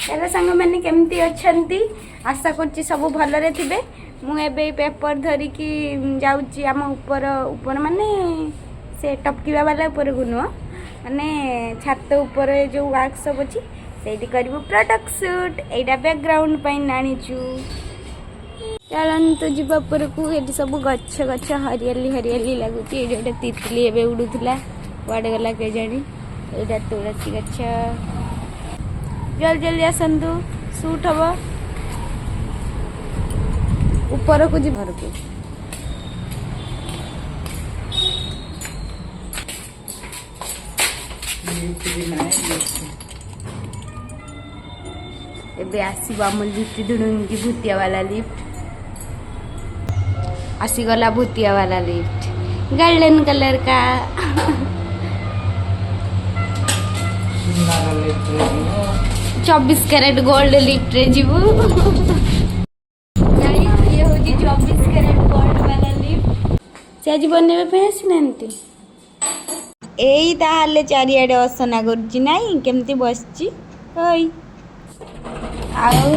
Hello सांग मैंने केमती अच्छी आशा कर सब भलरे थे। मुझे पेपर धरिकी जाऊँगी आम ऊपर ऊपर माने से टपकिवा वाला ऊपर को नुह माने छात ऊपर जो वर्कशॉप अच्छी से प्रोडक्ट शूट एटा बैकग्राउंड आनीचु। चलतु जीवा ऊपर को ये सब गछ गछ हरियाली हरियाली लगुच। ये गोटे तितली एवं उड़ूला कड़े गला के जानी यहाँ तुलसी गछ। जल्दी जल्दी आसतु शूट हम ऊपर को जी घर को। एबे आसीबा हम लिफ्ट ढूंढी भूतिया वाला लिफ्ट आसीगला भूतिया वाला लिफ्ट गोल्डन कलर का। 24 कैरेट गोल्ड लिफ्ट रे जीवु। ये हो जी 24 कैरेट गोल्ड वाला लिफ्ट से आज बनने पे आसीनांती। एई ताहाले चारियाडे असना करछि नाही केमती बसछि ओई। आउ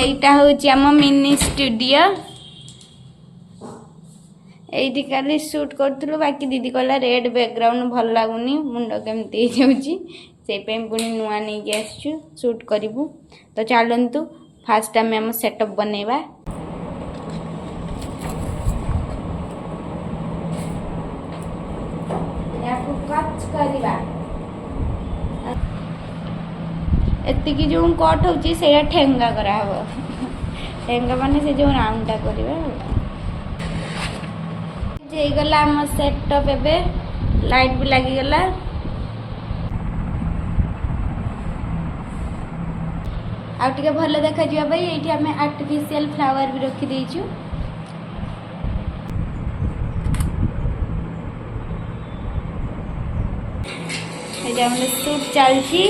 एइटा होछि हम मिनी स्टूडियो। एइठी खाली शूट करथुलु बाकी दीदी कहला रेड बैकग्राउंड भल लागुनी मुंड केमती जाउछि से पुणी नुआ नहीं आसचु शूट करूँ। तो चलतु फास्ट आम आम सेटअप बनैबा। एतिकी जो कट होची से ठेंगा करा हबो। ठेंगा माने से जो राउंडा करबा जे गला आम सेटअप एबे लाइट भी लागी गला। आउटे भल देखा ये आम आर्टिफिशियल फ्लावर भी रखीदेचु। शूट चलती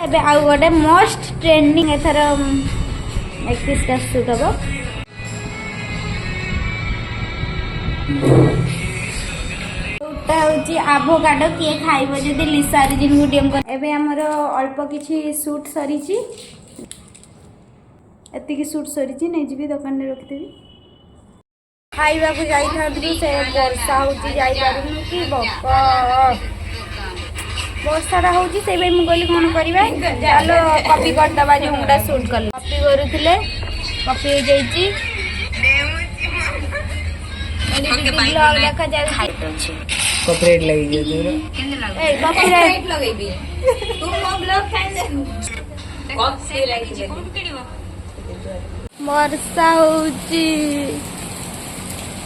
एबे आउ गोटे मोस्ट ट्रेंडिंग एथर 31 शूट हम। आभोकाडो किए खाइब जदि लिसा रिजिन गुडियम कर। एबे हमर अल्प किछि शूट सरीची एतिकी शूट सरीची नै जिबी दुकान रे रखि देबी। खाइबा को जाई थादु से वर्षा होची जाई पारुनु कि बापा वर्षाटा होची से बे मु कहली कोन करबा चलो कॉपी कर दबा जो मुडा शूट कर कॉपी करूथिले कॉपी हो जाईची। एडी ब्लॉग देखा जाई कॉपीराइट लगी गयो ए कॉपीराइट लगेबी तुम मो ब्लॉग खाइ दे कॉपी लगी जे वर्षा होची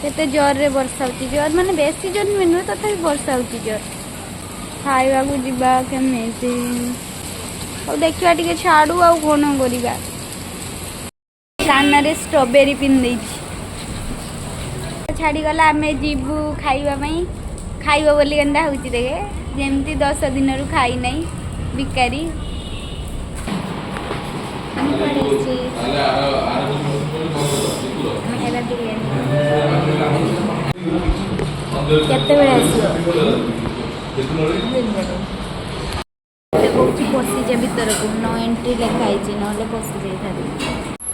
केते जोर रे वर्षा होची। जोर माने बेसी जोर नुह तथा वर्षा होची जोर। खाइबा को जीवा केमेती और देखिया टिके छाड़ू आ कोन करिबा। कान रे स्ट्रॉबेरी पिन देछि छाड़ी गला आमे जीवु खाइबा पई। खाइब बोली केन्दा होची देखे जेमती 10 दिन रु खाई नहीं बिकारी। केते बेले देखुची पशिजे भीतर को नो एंट्री लिखाई ना पशि जाई।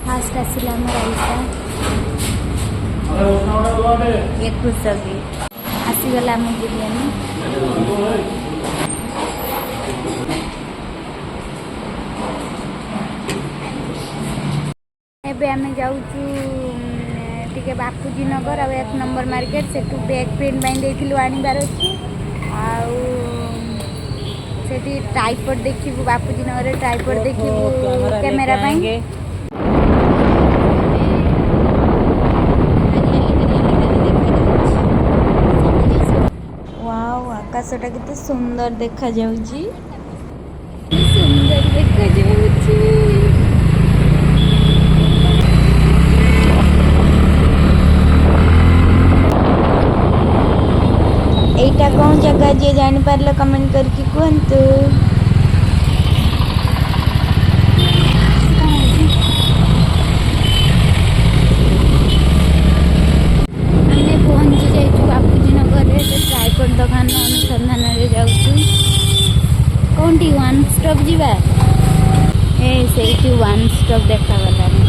फास्ट आसिला आईसा ये खुश भी आसीगला आम बिरयानी। एबे आमे जाउचु टिके बापूजी नगर आ 1 नंबर मार्केट से बैक प्रिंट बाइन देथिलु आनिबार अछि। आउ सेठी ट्राइपॉड देखिबु बापूजी नगर ट्राइपॉड देखिबु कैमरा बाइन। आकाशटा केते सुंदर देखा जाउची सुंदर देखा जाउची। एटा कौन जगह जे जानि पारलो कमेंट करके कहंतु। हमने पहुंची जाइछु बापूजी नगर रे ट्राइपॉड दुकान ଅନୁସନ୍ଧାନରେ ଯାଉଛୁ। କୋଉଠି ୱାନ୍ ଷ୍ଟପ୍ ଯିବା? ଏ ସେଇଠି ୱାନ୍ ଷ୍ଟପ୍ ଦେଖାଗଲାନି।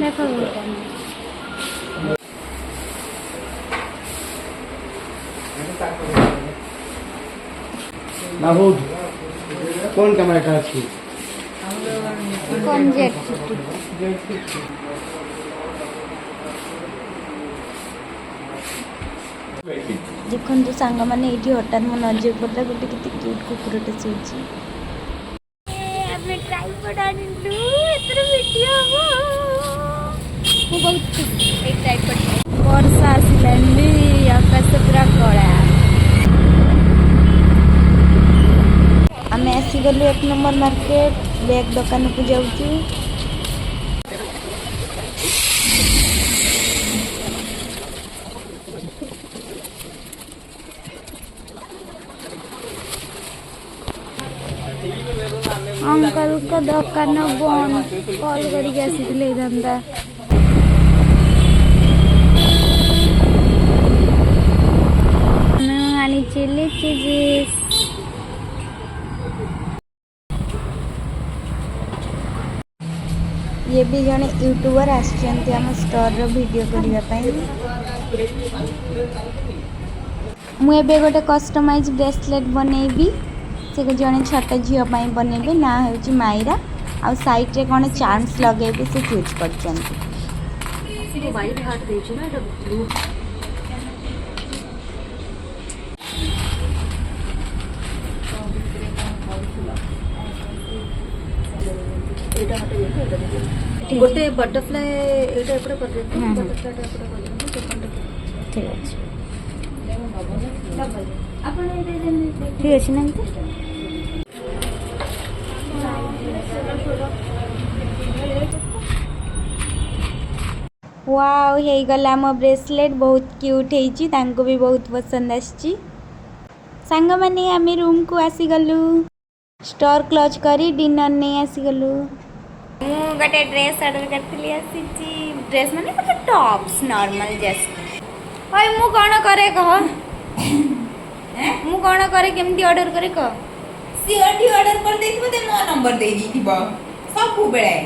ଦେଖ बाबू कौन कैमरा का अच्छी कौन जेट देखु सांग मैंने ये हठात मो नजर पड़ा गोटे केते क्यूट कुकुरटे शोची ट्राइपॉड आनिलु एतर वीडियो हो बहुत खुशी ट्राइपॉड वर्षा आसिलानी आकाश पूरा कला आम आसीगलु 1 नंबर मार्केट बैग दुकान को जाऊँ। अंकल का दुकान बंद कॉल करके आसी धंदा आनी चिली चीज ये भी जने यूट्यूबर आसचंती आम स्टोर रो वीडियो करने मुझे गोटे कस्टमाइज ब्रेसलेट बनैबी से जड़े छोट झील बनैबे ना हूँ मायरा आ साइड रे कौन चार्म्स लगे से चूज कर गोटे बटरफ्लाई एटा एपटे कर देते हैं बटरफ्लाई एपटे कर देते हैं ठीक अछि ठीक अछि ना वाओ हे गला मो ब्रेसलेट बहुत क्यूट हेची तांको भी बहुत पसंद आछि सांग माने आमे रूम को आसी गलु स्टोर क्लोज करी डिनर नहीं आसी गलु मु गोटे ड्रेस ऑर्डर करथली आसीची ड्रेस माने गोटे टॉप्स नॉर्मल जस्ट भाई मु कोन करे कह मु कोन करे केमती ऑर्डर करे कह सीओडी ऑर्डर कर देथिबो ते मो नंबर दे दीथिबो सब बेले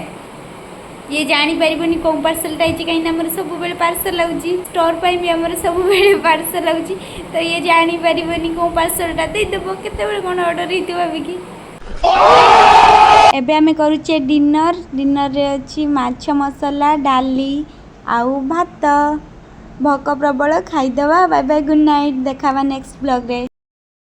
ये जानी परिबनी को पार्सल टाइची कहीं हमर सब बेले पार्सल आउची स्टोर पाई भी हमर सब बेले पार्सल आउची तो ये जानी परिबनी को पार्सल टा दे देबो केते बेले कोन ऑर्डर हिति भाबी की एबे हमें करूचे डिनर रे अछि माछ मसाला डाली आउ भात भोक प्रबल खाईदवा बाय बाय गुड नाइट देखावा नेक्स्ट ब्लॉग रे।